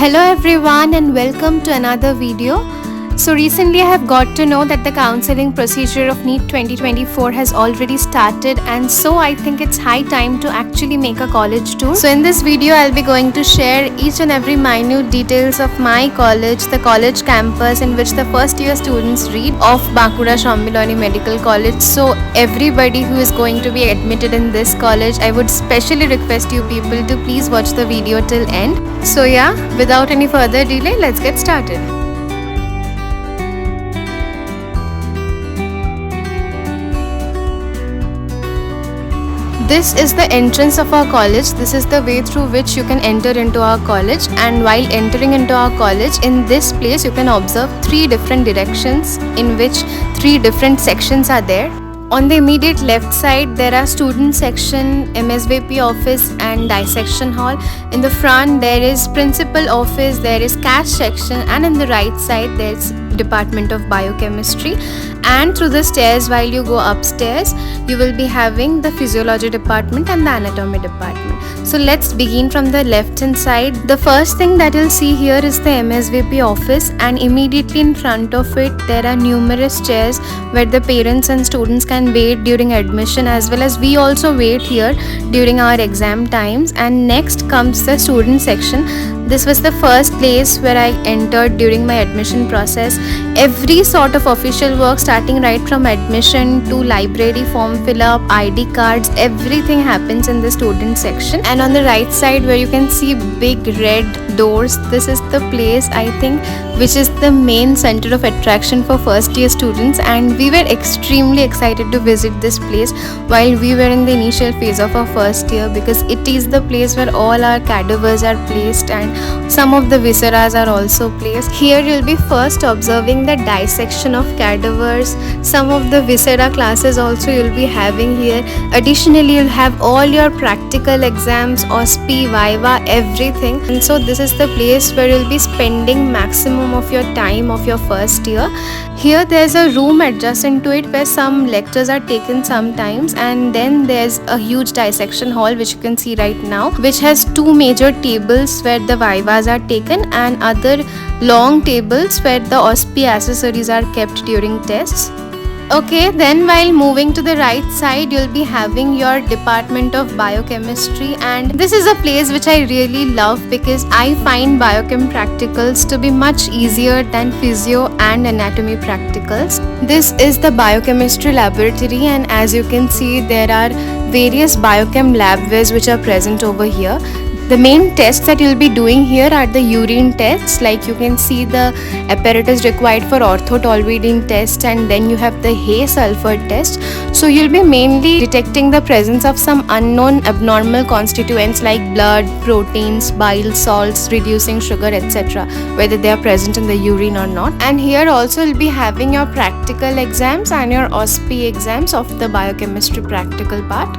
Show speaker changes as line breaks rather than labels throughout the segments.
Hello everyone and welcome to another video. So recently I have got to know that the counseling procedure of NEET 2024 has already started, and so I think it's high time to actually make a college tour. So in this video I'll be going to share each and every minute details of my college, the college campus in which the first year students read of Bankura Sammilani Medical College. So everybody who is going to be admitted in this college, I would specially request you people to please watch the video till end. So yeah, without any further delay, let's get started. This is the entrance of our college. This is the way through which you can enter into our college, and while entering into our college, in this place you can observe three different directions in which three different sections are there. On the immediate left side there are student section, MSVP office and dissection hall. In the front there is principal office, there is cash section, and in the right side there is Department of Biochemistry. And through the stairs, while you go upstairs, you will be having the physiology department and the anatomy department. So let's begin from the left hand side. The first thing that you'll see here is the MSVP office, and immediately in front of it there are numerous chairs where the parents and students can wait during admission, as well as we also wait here during our exam times. And next comes the student section. This was the first place where I entered during my admission process. Every sort of official work, starting right from admission to library form fill up, ID cards, everything happens in the student section. And on the right side where you can see big red doors, this is the place I think which is the main center of attraction for first year students, and we were extremely excited to visit this place while we were in the initial phase of our first year, because it is the place where all our cadavers are placed and some of the visceras are also placed. Here you'll be first observing the dissection of cadavers. Some of the viscera classes also you'll be having here. Additionally, you'll have all your practical exams, OSPE, Viva, everything. And so this is the place where you'll be spending maximum of your time of your first year. Here there's a room adjacent to it where some lectures are taken sometimes, and then there's a huge dissection hall which you can see right now, which has two major tables where the vivas are taken and other long tables where the OSPE accessories are kept during tests. Okay, then while moving to the right side, you'll be having your Department of Biochemistry, and this is a place which I really love because I find biochem practicals to be much easier than physio and anatomy practicals. This is the biochemistry laboratory, and as you can see there are various biochem labwares which are present over here. The main tests that you'll be doing here are the urine tests, like you can see the apparatus required for orthotolvidine test, and then you have the Hay sulfur test. So you'll be mainly detecting the presence of some unknown abnormal constituents like blood, proteins, bile salts, reducing sugar, etc., whether they are present in the urine or not. And here also you'll be having your practical exams and your OSPE exams of the biochemistry practical part.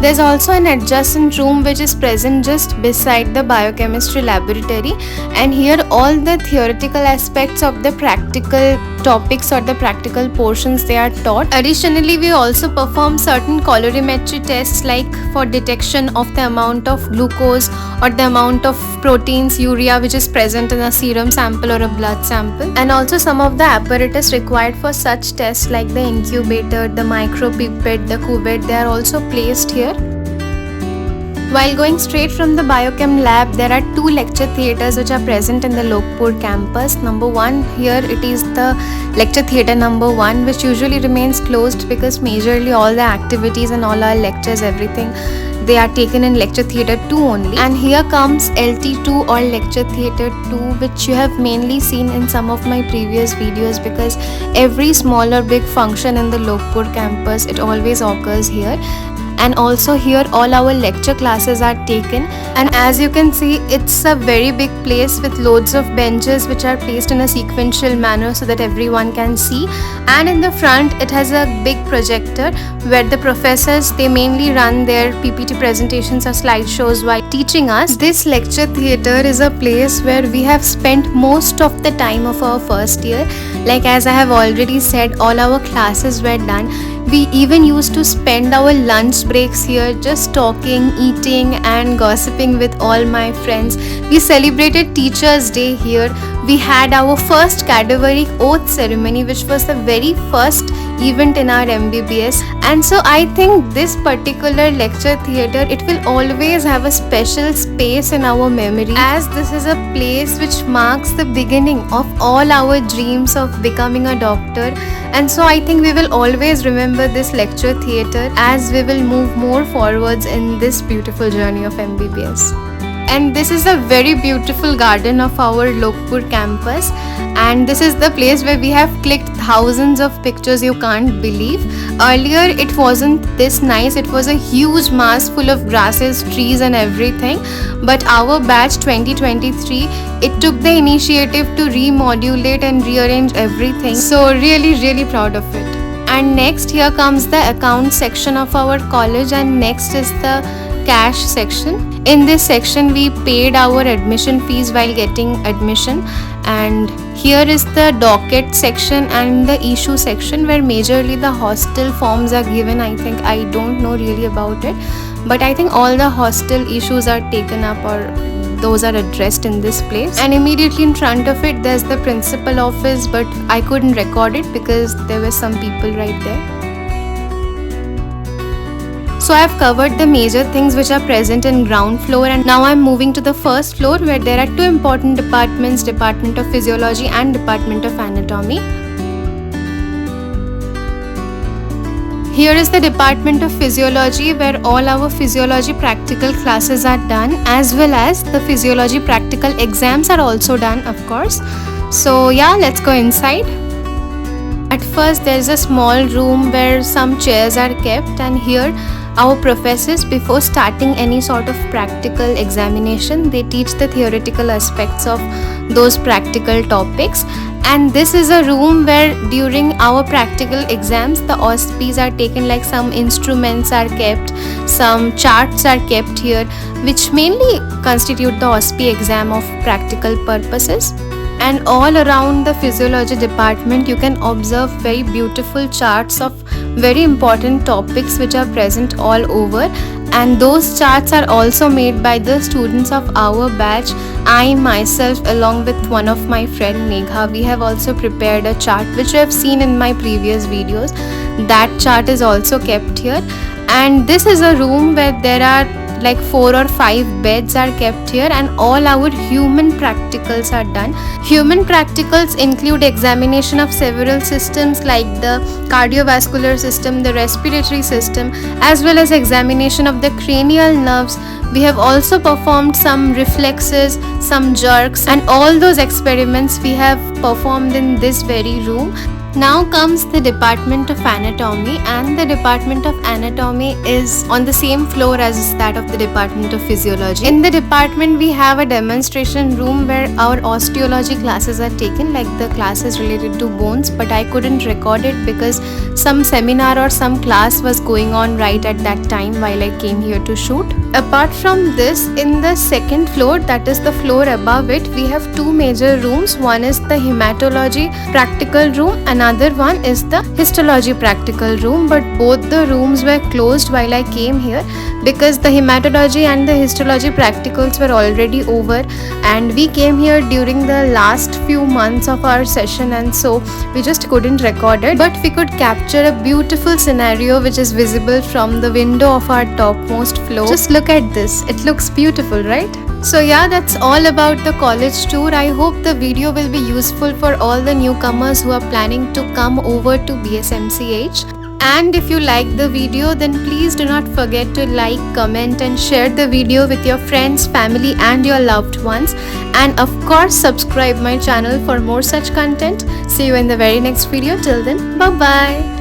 There's also an adjacent room which is present just beside the biochemistry laboratory, and here all the theoretical aspects of the practical topics or the practical portions they are taught. Additionally, we also perform certain colorimetry tests like for detection of the amount of glucose or the amount of proteins, urea, which is present in a serum sample or a blood sample, and also some of the apparatus required for such tests like the incubator, the micropipette, the cuvette, they are also placed here. While going straight from the biochem lab, there are two lecture theatres which are present in the Lokpur campus. Number one, here it is the lecture theatre number 1, which usually remains closed because majorly all the activities and all our lectures, everything, they are taken in lecture theatre 2 only. And here comes LT2 or lecture theatre 2, which you have mainly seen in some of my previous videos, because every small or big function in the Lokpur campus, it always occurs here. And also here all our lecture classes are taken, and as you can see it's a very big place with loads of benches which are placed in a sequential manner so that everyone can see. And in the front it has a big projector where the professors, they mainly run their PPT presentations or slideshows while teaching us. This lecture theatre is a place where we have spent most of the time of our first year. Like as I have already said, all our classes were done. We even used to spend our lunch breaks here just talking, eating and gossiping with all my friends. We celebrated Teachers' Day here. We had our first cadaveric oath ceremony, which was the very first event in our MBBS. And so I think this particular lecture theatre, it will always have a special space in our memory, as this is a place which marks the beginning of all our dreams of becoming a doctor. And so I think we will always remember this lecture theatre as we will move more forwards in this beautiful journey of MBBS. And this is a very beautiful garden of our Lokpur campus, and this is the place where we have clicked thousands of pictures you can't believe. Earlier it wasn't this nice, it was a huge mass full of grasses, trees and everything, but our batch 2023, it took the initiative to remodulate and rearrange everything. So really proud of it. And next here comes the account section of our college, and next is the cash section. In this section we paid our admission fees while getting admission, and here is the docket section and the issue section where majorly the hostel forms are given. I think I don't know really about it, but I think all the hostel issues are taken up or those are addressed in this place. And immediately in front of it there's the principal office, but I couldn't record it because there were some people right there. So I have covered the major things which are present in ground floor, and now I'm moving to the first floor where there are two important departments, Department of Physiology and Department of Anatomy. Here is the Department of Physiology where all our physiology practical classes are done, as well as the physiology practical exams are also done, of course. So yeah, let's go inside. At first there is a small room where some chairs are kept, and here our professors, before starting any sort of practical examination, they teach the theoretical aspects of those practical topics. And this is a room where during our practical exams the auspices are taken, like some instruments are kept, some charts are kept here, which mainly constitute the auspice exam of practical purposes. And all around the physiology department you can observe very beautiful charts of very important topics which are present all over, and those charts are also made by the students of our batch. I myself, along with one of my friend Megha, we have also prepared a chart which you have seen in my previous videos. That chart is also kept here. And this is a room where there are like 4 or 5 beds are kept here, and all our human practicals are done. Human practicals include examination of several systems like the cardiovascular system, the respiratory system, as well as examination of the cranial nerves. We have also performed some reflexes, some jerks, and all those experiments we have performed in this very room. Now comes the Department of Anatomy, and the Department of Anatomy is on the same floor as that of the Department of Physiology. In the department we have a demonstration room where our osteology classes are taken, like the classes related to bones, but I couldn't record it because some seminar or some class was going on right at that time while I came here to shoot. Apart from this, in the second floor, that is the floor above it, we have two major rooms. One is the hematology practical room, another one is the histology practical room, but both the rooms were closed while I came here because the hematology and the histology practicals were already over, and we came here during the last few months of our session, and so we just couldn't record it, but we could capture a beautiful scenario which is visible from the window of our topmost floor. Just look at this, it looks beautiful, right? So yeah, that's all about the college tour. I hope the video will be useful for all the newcomers who are planning to come over to BSMCH. And if you like the video, then please do not forget to like, comment and share the video with your friends, family and your loved ones. And of course, subscribe my channel for more such content. See you in the very next video. Till then, bye bye.